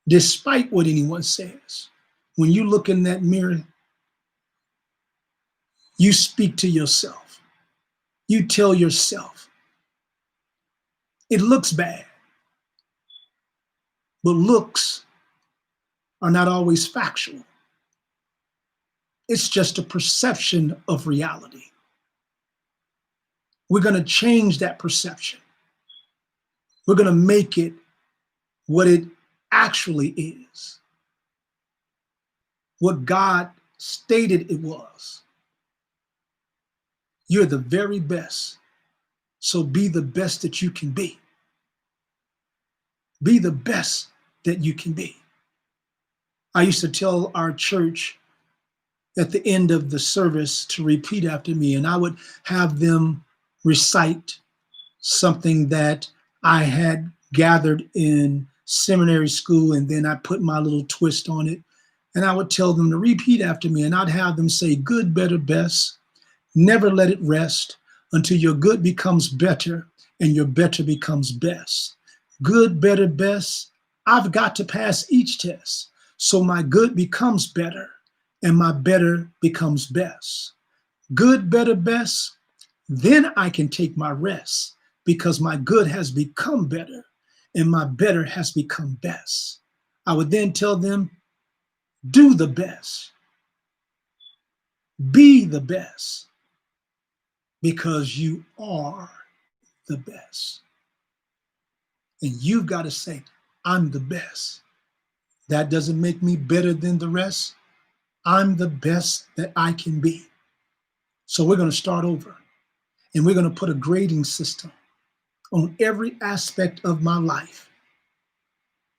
despite what anyone says, when you look in that mirror, you speak to yourself. You tell yourself, it looks bad, but looks are not always factual. It's just a perception of reality. We're going to change that perception. We're going to make it what it actually is, what God stated it was. You're the very best, so be the best that you can be. Be the best that you can be. I used to tell our church at the end of the service to repeat after me, and I would have them recite something that I had gathered in seminary school, and then I put my little twist on it, and I would tell them to repeat after me, and I'd have them say, good, better, best. Never let it rest until your good becomes better and your better becomes best. Good, better, best. I've got to pass each test so my good becomes better and my better becomes best. Good, better, best. Then I can take my rest because my good has become better and my better has become best. I would then tell them, do the best. Be the best. Because you are the best. And you've got to say, I'm the best. That doesn't make me better than the rest. I'm the best that I can be. So we're going to start over. And we're going to put a grading system on every aspect of my life.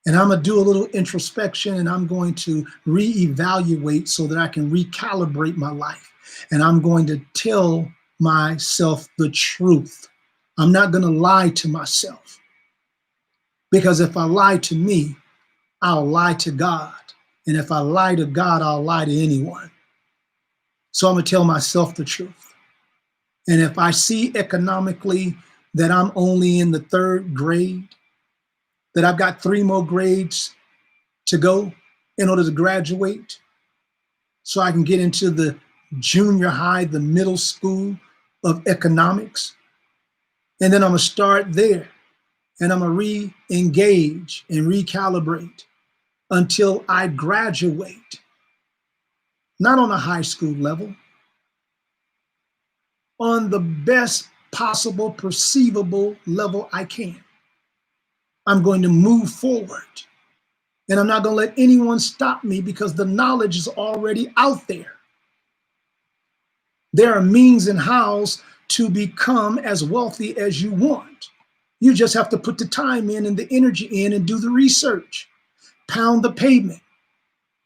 And I'm going to do a little introspection, and I'm going to reevaluate so that I can recalibrate my life. And I'm going to tell myself the truth. I'm not going to lie to myself, because if I lie to me, I'll lie to God. And if I lie to God, I'll lie to anyone. So I'm going to tell myself the truth. And if I see economically that I'm only in the 3rd grade, that I've got 3 more grades to go in order to graduate, so I can get into the junior high, the middle school of economics. And then I'm going to start there, and I'm going to re-engage and recalibrate until I graduate, not on a high school level, on the best possible perceivable level I can. I'm going to move forward, and I'm not going to let anyone stop me because the knowledge is already out there. There are means and hows to become as wealthy as you want. You just have to put the time in and the energy in and do the research. Pound the pavement.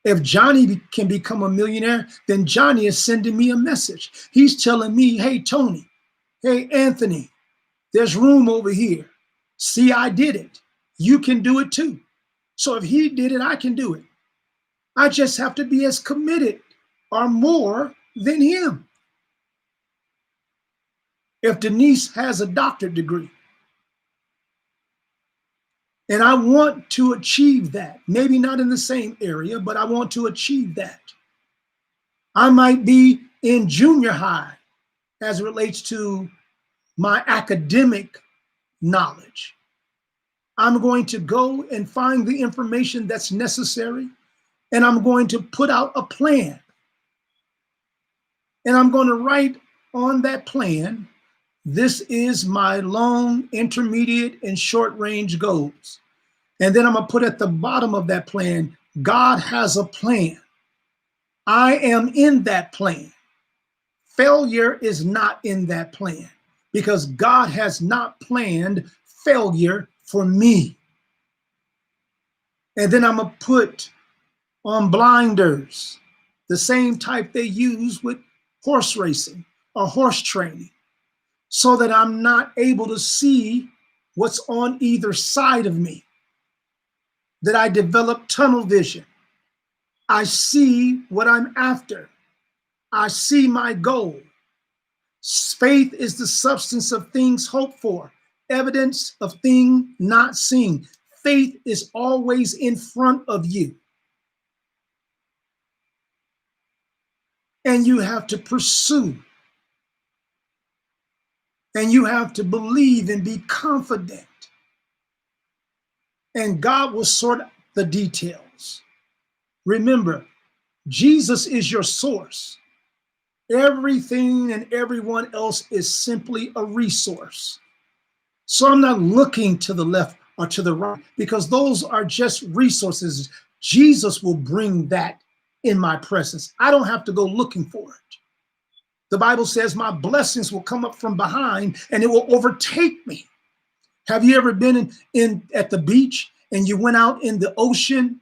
If Johnny can become a millionaire, then Johnny is sending me a message. He's telling me, hey, Tony, hey, Anthony, there's room over here. See, I did it. You can do it too. So if he did it, I can do it. I just have to be as committed are more than him. If Denise has a doctorate degree, and I want to achieve that, maybe not in the same area, but I want to achieve that. I might be in junior high as it relates to my academic knowledge. I'm going to go and find the information that's necessary, and I'm going to put out a plan. And I'm going to write on that plan, this is my long, intermediate, and short range goals. And then I'm going to put at the bottom of that plan, God has a plan. I am in that plan. Failure is not in that plan because God has not planned failure for me. And then I'm going to put on blinders, the same type they use with horse racing or horse training, so that I'm not able to see what's on either side of me, that I develop tunnel vision. I see what I'm after. I see my goal. Faith is the substance of things hoped for, evidence of things not seen. Faith is always in front of you. And you have to pursue. And you have to believe and be confident. And God will sort the details. Remember, Jesus is your source. Everything and everyone else is simply a resource. So I'm not looking to the left or to the right because those are just resources. Jesus will bring that in my presence. I don't have to go looking for it. The Bible says my blessings will come up from behind and it will overtake me. Have you ever been at the beach and you went out in the ocean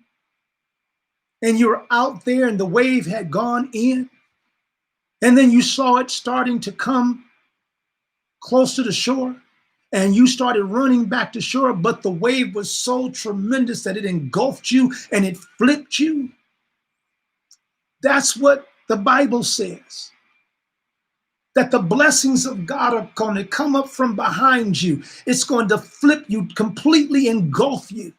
and you were out there and the wave had gone in and then you saw it starting to come close to the shore and you started running back to shore, but the wave was so tremendous that it engulfed you and it flipped you? That's what the Bible says. That the blessings of God are going to come up from behind you. It's going to flip you, completely engulf you.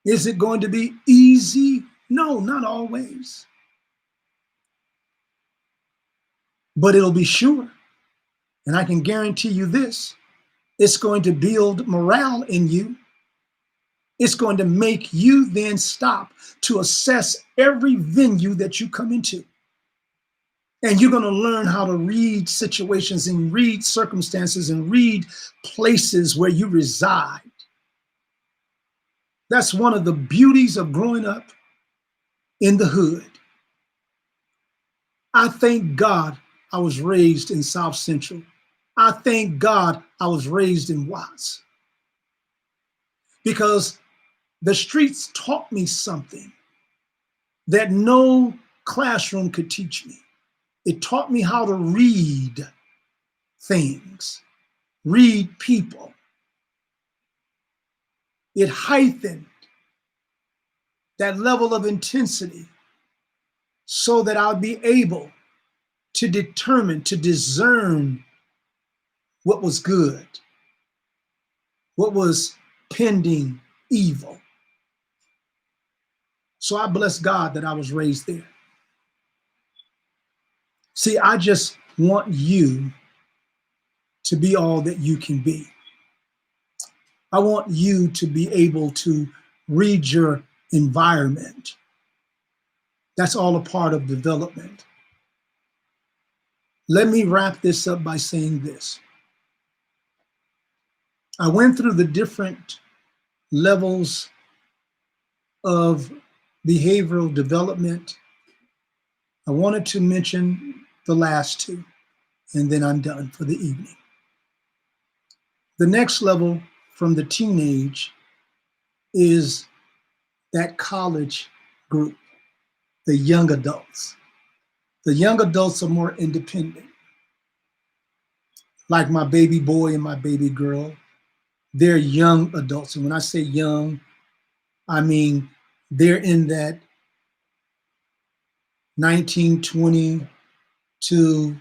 Is it going to be easy? No, not always. But it'll be sure. And I can guarantee you this, it's going to build morale in you. It's going to make you then stop to assess every venue that you come into. And you're going to learn how to read situations and read circumstances and read places where you reside. That's one of the beauties of growing up in the hood. I thank God I was raised in South Central. I thank God I was raised in Watts. Because the streets taught me something that no classroom could teach me. It taught me how to read things, read people. It heightened that level of intensity so that I'll be able to determine, to discern what was good, what was pending evil. So I bless God that I was raised there. See, I just want you to be all that you can be. I want you to be able to read your environment. That's all a part of development. Let me wrap this up by saying this. I went through the different levels of behavioral development. I wanted to mention the last two, and then I'm done for the evening. The next level from the teenage is that college group, the young adults. The young adults are more independent. Like my baby boy and my baby girl, they're young adults. And when I say young, I mean they're in that 19, 20 to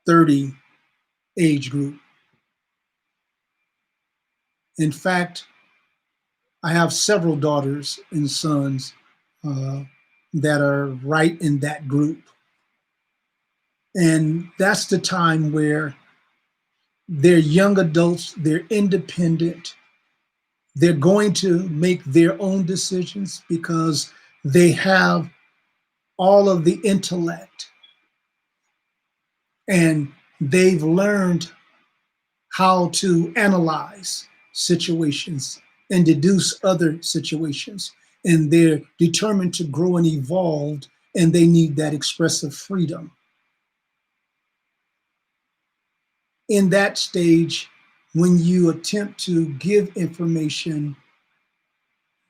30 age group. In fact, I have several daughters and sons uh, that are right in that group. And that's the time where they're young adults, they're independent, they're going to make their own decisions because they have all of the intellect and they've learned how to analyze situations and deduce other situations. And they're determined to grow and evolve, and they need that expressive freedom. In that stage, when you attempt to give information,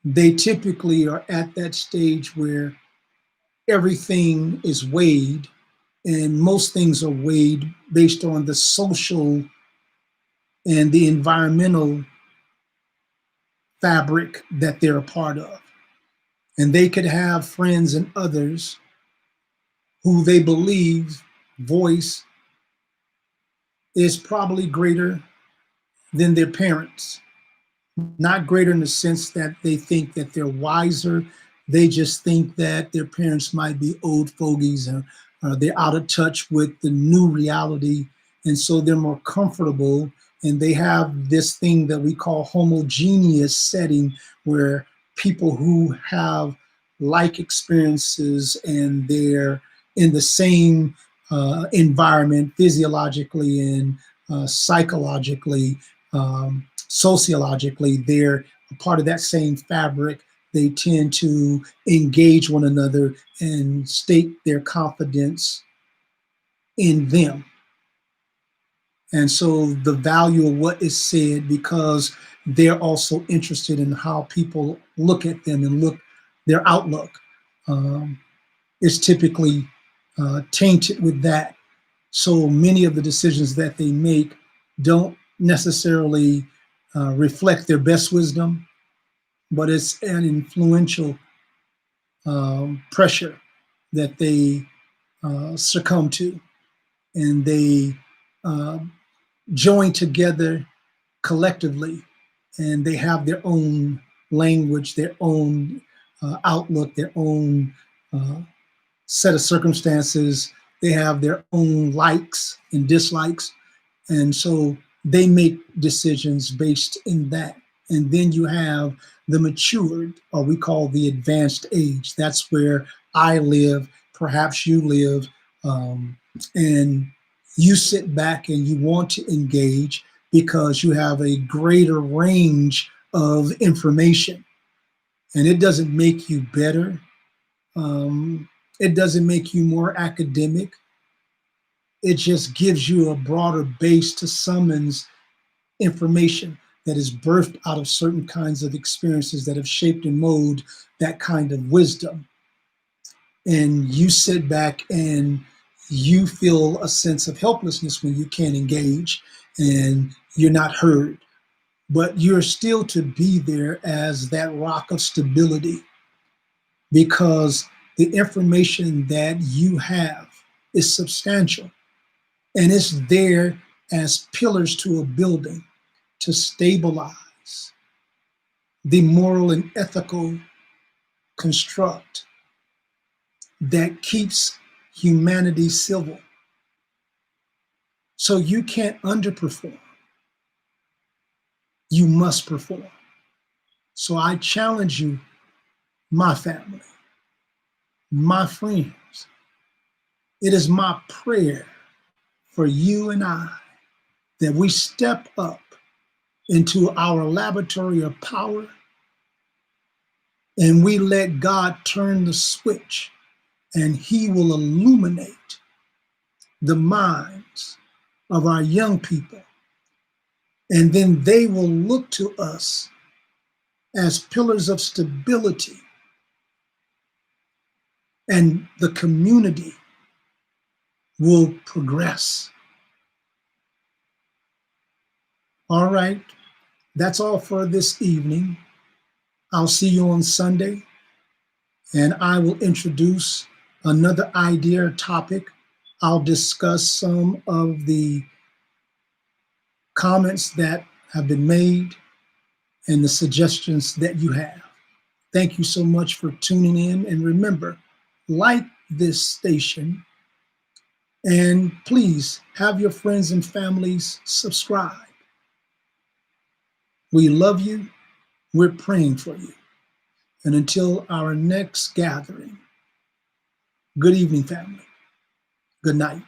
they typically are at that stage where everything is weighed, and most things are weighed based on the social and the environmental fabric that they're a part of. And they could have friends and others who they believe voice is probably greater than their parents. Not greater in the sense that they think that they're wiser. They just think that their parents might be old fogies, or they're out of touch with the new reality. And so they're more comfortable, and they have this thing that we call homogeneous setting, where people who have like experiences and they're in the same environment physiologically and psychologically, sociologically, they're a part of that same fabric. They tend to engage one another and state their confidence in them. And so the value of what is said, because they're also interested in how people look at them and look their outlook, um, is typically tainted with that. So many of the decisions that they make don't necessarily reflect their best wisdom, but it's an influential pressure that they succumb to, and they uh, join together collectively, and they have their own language, their own outlook, their own set of circumstances. They have their own likes and dislikes. And so they make decisions based in that. And then you have the matured, or we call the advanced age. That's where I live, perhaps you live, and you sit back and you want to engage because you have a greater range of information. And it doesn't make you better. Um, it doesn't make you more academic. It just gives you a broader base to summons information that is birthed out of certain kinds of experiences that have shaped and molded that kind of wisdom. And you sit back and you feel a sense of helplessness when you can't engage and you're not heard. But you're still to be there as that rock of stability, because the information that you have is substantial, and it's there as pillars to a building to stabilize the moral and ethical construct that keeps humanity civil. So you can't underperform. You must perform. So I challenge you, my family, my friends. It is my prayer for you and I that we step up into our laboratory of power and we let God turn the switch, and He will illuminate the minds of our young people. And then they will look to us as pillars of stability, and the community will progress. All right, that's all for this evening. I'll see you on Sunday. and I will introduce another idea or topic. I'll discuss some of the comments that have been made and the suggestions that you have. Thank you so much for tuning in. And remember, like this station, and please have your friends and families subscribe. We love you. We're praying for you. And until our next gathering, good evening, family. Good night.